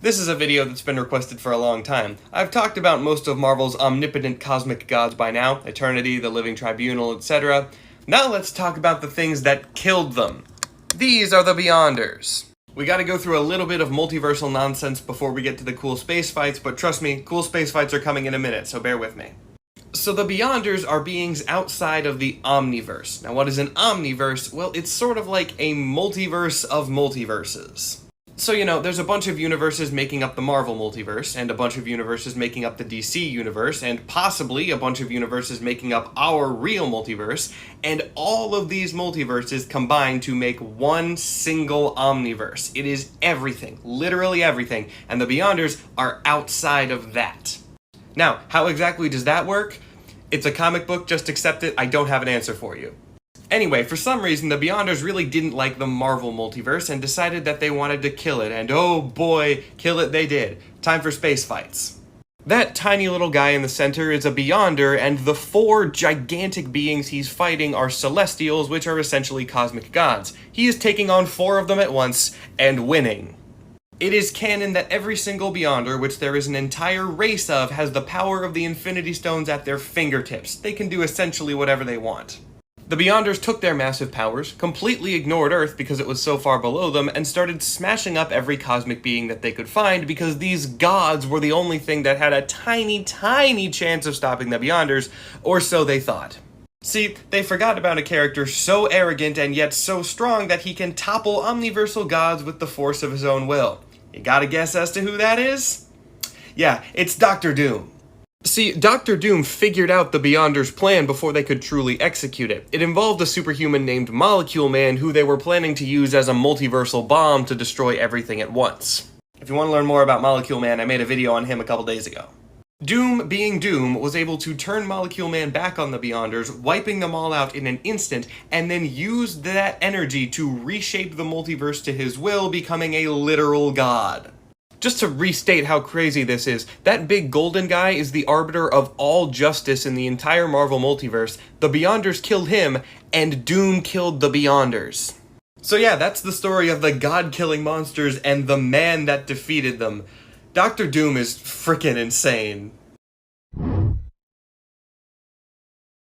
This is a video that's been requested for a long time. I've talked about most of Marvel's omnipotent cosmic gods by now, Eternity, the Living Tribunal, etc. Now let's talk about the things that killed them. These are the Beyonders. We gotta go through a little bit of multiversal nonsense before we get to the cool space fights, but trust me, cool space fights are coming in a minute, so bear with me. So the Beyonders are beings outside of the Omniverse. Now what is an Omniverse? Well, it's sort of like a multiverse of multiverses. So, there's a bunch of universes making up the Marvel multiverse, and a bunch of universes making up the DC universe, and possibly a bunch of universes making up our real multiverse, and all of these multiverses combine to make one single Omniverse. It is everything, literally everything, and the Beyonders are outside of that. Now, how exactly does that work? It's a comic book, just accept it, I don't have an answer for you. Anyway, for some reason, the Beyonders really didn't like the Marvel multiverse and decided that they wanted to kill it, and oh boy, kill it they did. Time for space fights. That tiny little guy in the center is a Beyonder, and the 4 gigantic beings he's fighting are Celestials, which are essentially cosmic gods. He is taking on 4 of them at once, and winning. It is canon that every single Beyonder, which there is an entire race of, has the power of the Infinity Stones at their fingertips. They can do essentially whatever they want. The Beyonders took their massive powers, completely ignored Earth because it was so far below them, and started smashing up every cosmic being that they could find because these gods were the only thing that had a tiny, tiny chance of stopping the Beyonders, or so they thought. See, they forgot about a character so arrogant and yet so strong that he can topple omniversal gods with the force of his own will. You got a guess as to who that is? Yeah, it's Dr. Doom. See, Dr. Doom figured out the Beyonders' plan before they could truly execute it. It involved a superhuman named Molecule Man who they were planning to use as a multiversal bomb to destroy everything at once. If you want to learn more about Molecule Man, I made a video on him a couple days ago. Doom, being Doom, was able to turn Molecule Man back on the Beyonders, wiping them all out in an instant, and then used that energy to reshape the multiverse to his will, becoming a literal god. Just to restate how crazy this is, that big golden guy is the arbiter of all justice in the entire Marvel multiverse. The Beyonders killed him, and Doom killed the Beyonders. So yeah, that's the story of the god-killing monsters and the man that defeated them. Dr. Doom is frickin' insane.